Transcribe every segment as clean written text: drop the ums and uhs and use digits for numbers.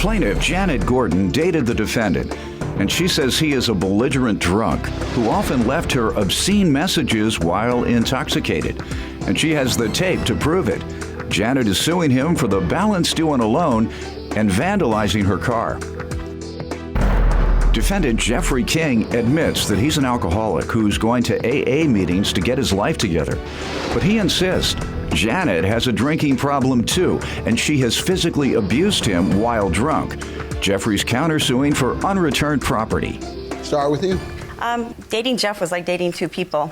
Plaintiff Janet Gordon dated the defendant, and she says he is a belligerent drunk who often left her obscene messages while intoxicated. And she has the tape to prove it. Janet is suing him for the balance due on a loan and vandalizing her car. Defendant Jeffrey King admits that he's an alcoholic who's going to AA meetings to get his life together. But he insists Janet has a drinking problem too, and she has physically abused him while drunk. Jeffrey's countersuing for unreturned property. Start with you. Dating Jeff was like dating two people.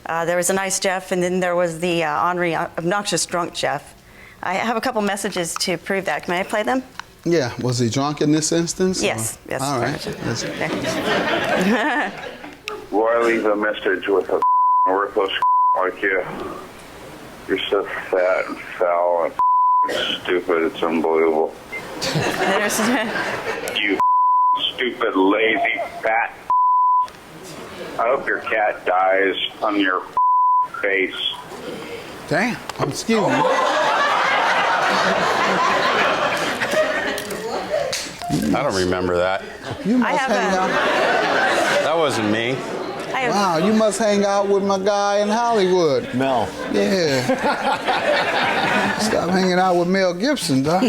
There was a nice Jeff, and then there was the ornery, obnoxious drunk Jeff. I have a couple messages to prove that. Can I play them? Yeah. Was he drunk in this instance? Yes. Or? Yes. All right. Will I leave a message with a worthless like you? You're so fat and foul and stupid, it's unbelievable. You stupid, lazy, fat. I hope your cat dies on your face. Damn. Excuse me. I don't remember that. You must hang out. That wasn't me. Wow, you must hang out with my guy in Hollywood. Mel. Yeah. Stop hanging out with Mel Gibson, dog.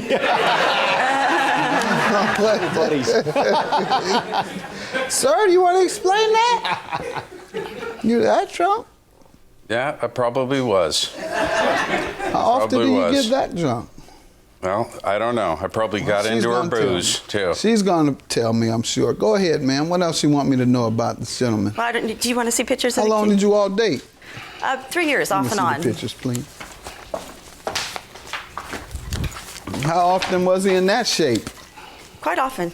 Buddies. Sir, do you want to explain that? You that drunk? Yeah, I probably was. How often do you get that drunk? Well, I don't know. I probably got into her booze, too. She's going to tell me, I'm sure. Go ahead, ma'am. What else you want me to know about this gentleman? Well, do you want to see pictures of How long did you all date? 3 years, off and on. Let me see the pictures, please. How often was he in that shape? Quite often.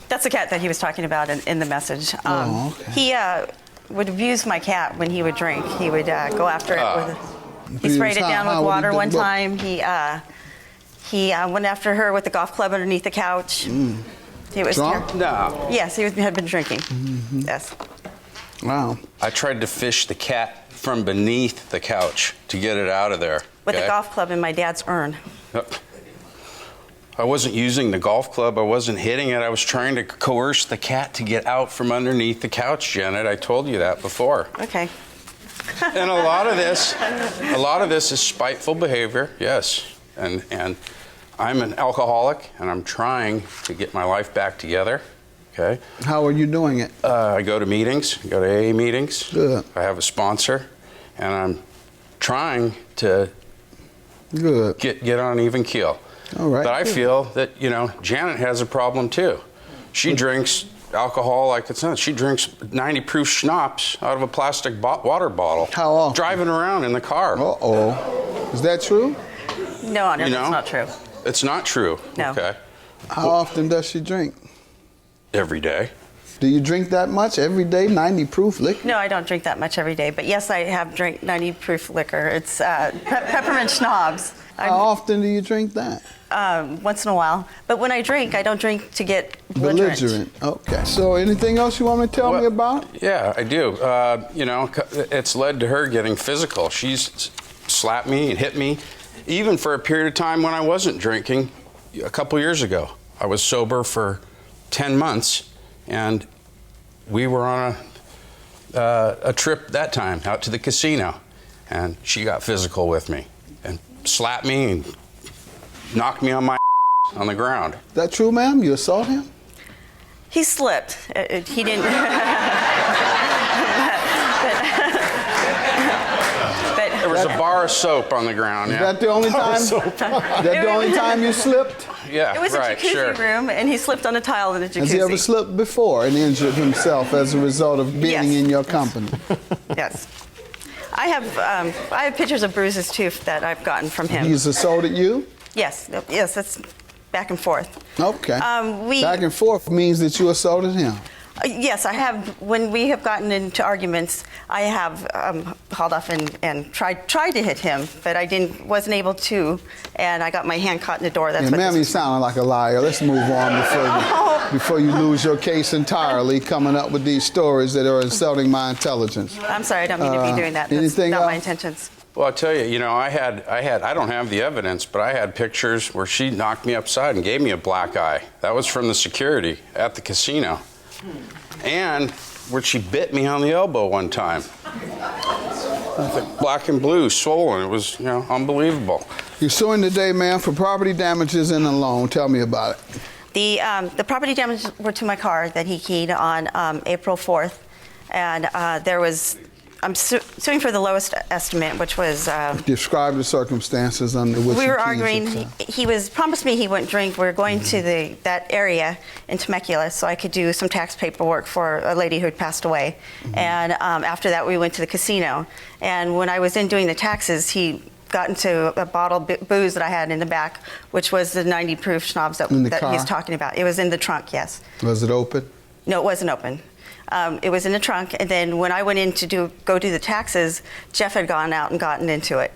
That's the cat that he was talking about in the message. Oh, okay. He would abuse my cat when he would drink. He would go after it with. He sprayed it down with water one time. He went after her with the golf club underneath the couch. He was drunk? No. Yes, he had been drinking. Yes. Wow. I tried to fish the cat from beneath the couch to get it out of there. With a golf club in my dad's urn. I wasn't using the golf club. I wasn't hitting it. I was trying to coerce the cat to get out from underneath the couch, Janet. I told you that before. Okay. And a lot of this is spiteful behavior, yes. And I'm an alcoholic, and I'm trying to get my life back together, okay? How are you doing it? I go to meetings, I go to AA meetings. Good. I have a sponsor, and I'm trying to get on an even keel. All right. But I feel that, Janet has a problem, too. She drinks alcohol like it's not. She drinks 90 proof schnapps out of a plastic water bottle. How often? Driving around in the car. Oh. Uh-oh. Is that true? No, that's not true. It's not true. No. Okay. How often does she drink? Every day. Do you drink that much every day, 90 proof liquor? No, I don't drink that much every day. But yes, I have drank 90 proof liquor. It's peppermint schnapps. How often do you drink that? Once in a while. But when I drink, I don't drink to get belligerent. Okay. So anything else you want me to tell me about? Yeah, I do. It's led to her getting physical. She's slapped me and hit me, even for a period of time when I wasn't drinking a couple years ago. I was sober for 10 months, and we were on a trip that time out to the casino, and she got physical with me and slapped me and knocked me on my on the ground. Is that true, ma'am? You assault him? He slipped. He didn't. There was a bar of soap on the ground. Is that the only time? Is that the only time you slipped? Yeah, it was a jacuzzi room, and he slipped on a tile in the jacuzzi. Has he ever slipped before and injured himself as a result of being in your company? Yes. I have pictures of bruises too that I've gotten from him. He's assaulted you? Yes, that's back and forth. Okay. Back and forth means that you assaulted him. Yes, I have. When we have gotten into arguments, I have hauled off and tried to hit him, but I wasn't able to, and I got my hand caught in the door. That's ma'am, you sound like a liar. Let's move on before you lose your case entirely, coming up with these stories that are insulting my intelligence. I'm sorry, I don't mean to be doing that. That's Anything not else? my intentions. Well, I'll tell you, I don't have the evidence, but I had pictures where she knocked me upside and gave me a black eye. That was from the security at the casino. And where she bit me on the elbow one time. Black and blue, swollen. It was, unbelievable. You're suing today, ma'am, for property damages and a loan. Tell me about it. The property damages were to my car that he keyed on April 4th. And I'm suing for the lowest estimate, which was... Describe the circumstances under which we you were keys arguing. your car. He promised me he wouldn't drink. We were going to that area in Temecula so I could do some tax paperwork for a lady who had passed away. And after that, we went to the casino. And when I was in doing the taxes, he got into a bottle of booze that I had in the back, which was the 90 proof schnapps that he's talking about. It was in the trunk, yes. Was it open? No, it wasn't open. It was in the trunk, and then when I went in to go do the taxes, Jeff had gone out and gotten into it.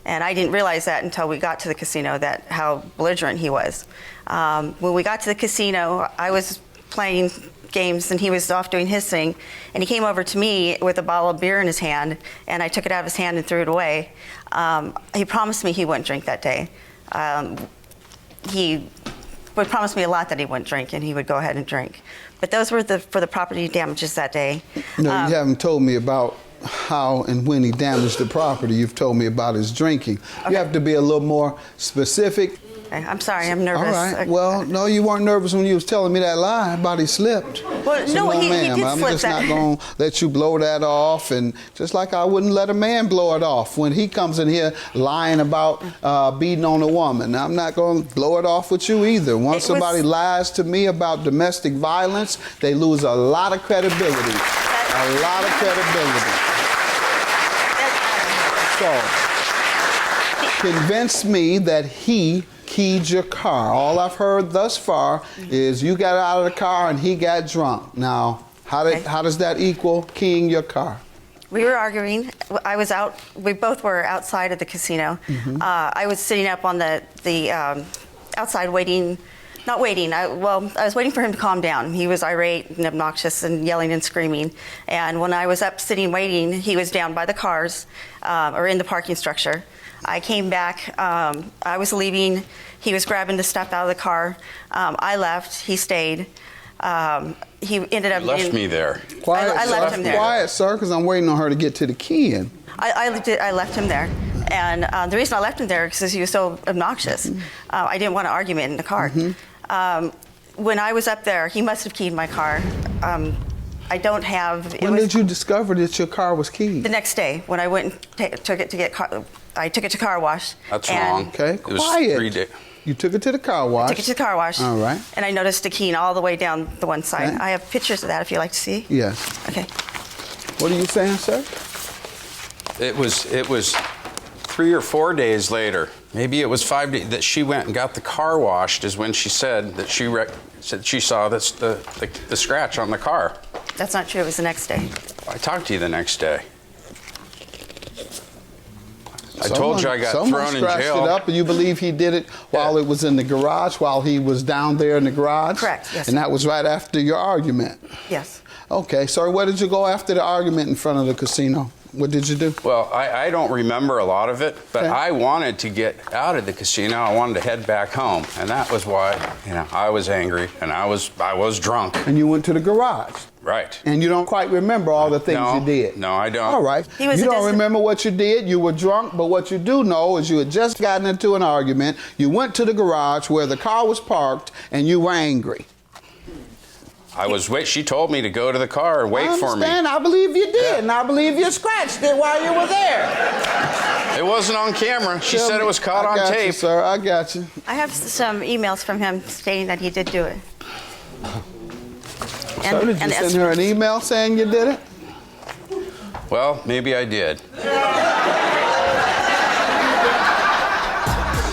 And I didn't realize that until we got to the casino, how belligerent he was. When we got to the casino, I was playing games and he was off doing his thing, and he came over to me with a bottle of beer in his hand, and I took it out of his hand and threw it away. He promised me he wouldn't drink that day. He would promise me a lot that he wouldn't drink, and he would go ahead and drink. But those were for the property damages that day. No, you haven't told me about how and when he damaged the property. You've told me about his drinking. Okay. You have to be a little more specific. Okay, I'm sorry, I'm nervous. All right. Well, no, you weren't nervous when you was telling me that lie about he slipped. Well, so no, he did I'm slip just that. not going to let you blow that off. And just like I wouldn't let a man blow it off when he comes in here lying about beating on a woman. I'm not going to blow it off with you either. Once somebody lies to me about domestic violence, they lose a lot of credibility. A lot of credibility. So, convince me that he keyed your car. All I've heard thus far is you got out of the car and he got drunk. Now, how does that equal keying your car? We were arguing. I was out. We both were outside of the casino. I was sitting up on the outside waiting. Not waiting. I was waiting for him to calm down. He was irate and obnoxious and yelling and screaming. And when I was up sitting waiting, he was down by the cars or in the parking structure. I came back. I was leaving. He was grabbing the stuff out of the car. I left. He stayed. He ended up... You left me there. Quiet, I left him there. Quiet, sir, because I'm waiting on her to get to the keying. I left him there. And the reason I left him there is because he was so obnoxious. I didn't want an argument in the car. When I was up there, he must have keyed my car. I don't have... When did you discover that your car was keyed? The next day, when I went and took it to car wash. That's wrong. Okay, It was quiet. 3 days. You took it to the car wash. Took it to the car wash. All right. And I noticed the keying all the way down the one side. Okay. I have pictures of that if you'd like to see. Yes. Okay. What are you saying, sir? It was 3 or 4 days later, maybe it was 5 days, that she went and got the car washed is when she said that she saw the scratch on the car. That's not true. It was the next day. I talked to you the next day. I told you I got thrown in Someone scratched jail. it up, and you believe he did it while it was in the garage, while he was down there in the garage? Correct, yes. And that was right after your argument? Yes. Okay, sir, where did you go after the argument in front of the casino? What did you do? Well, I don't remember a lot of it, but Okay. I wanted to get out of the casino. I wanted to head back home, and that was why, I was angry and I was drunk. And you went to the garage? Right. And you don't quite remember all the things No, you did? no, I don't. All right. He was You a don't distant- remember what you did. You were drunk, but what you do know is you had just gotten into an argument. You went to the garage where the car was parked, and you were angry. She told me to go to the car and wait for me. I understand. I believe you did, Yeah. and I believe you scratched it while you were there. It wasn't on camera. She said it was caught on I got you, tape. sir. I got you. I have some emails from him stating that he did do it. So did you send her an email saying you did it? Well, maybe I did.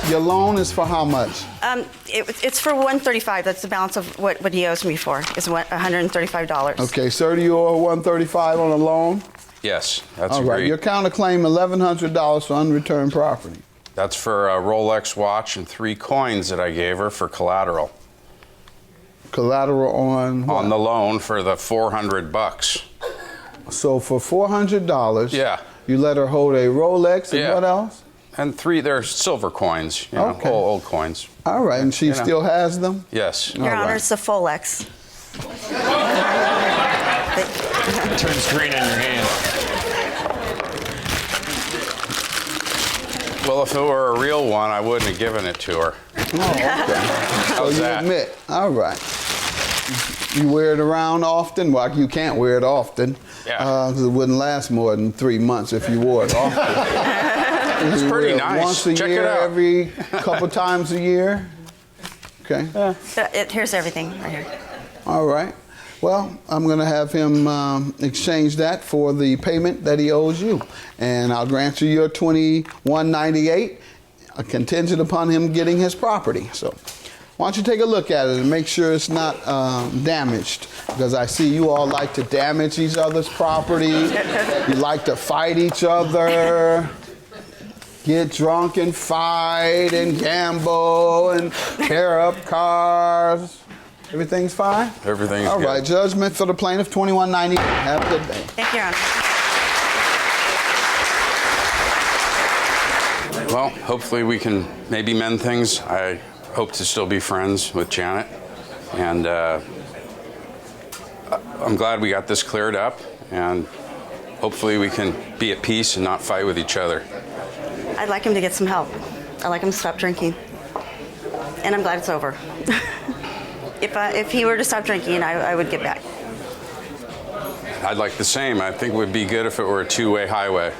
Your loan is for how much? It's for $135. That's the balance of what he owes me for. Is $135. Okay, sir, do you owe $135 on a loan? Yes, that's All right. agreed. Your counterclaim $1,100 for unreturned property. That's for a Rolex watch and 3 coins that I gave her for collateral. Collateral on what? On the loan for the $400. So for $400, Yeah. You let her hold a Rolex and Yeah. what else? And 3, they're silver coins, you know, Okay. old coins. All right, and she You know. still has them? Yes. Your All Honor, right. it's a Folex. Turns green on your hand. Well, if it were a real one, I wouldn't have given it to her. Oh, okay. So How's you that? admit. All right. You wear it around often? Well, you can't wear it often. Yeah. 'Cause it wouldn't last more than 3 months if you wore it often. It's pretty nice. Once a Check year, it out. every couple times a year? Okay. Here's everything right here. All right. Well, I'm going to have him exchange that for the payment that he owes you. And I'll grant you your $21.98, contingent upon him getting his property. So why don't you take a look at it and make sure it's not damaged? Because I see you all like to damage each other's property. You like to fight each other. Get drunk and fight and gamble and tear up cars. Everything's fine? Everything's All good. right, judgment for the plaintiff, $21.98. Have a good day. Thank you, Your Honor. Well, hopefully we can maybe mend things. I hope to still be friends with Janet. And I'm glad we got this cleared up. And hopefully we can be at peace and not fight with each other. I'd like him to get some help. I'd like him to stop drinking. And I'm glad it's over. If he were to stop drinking, I would get back. I'd like the same. I think it would be good if it were a two-way highway.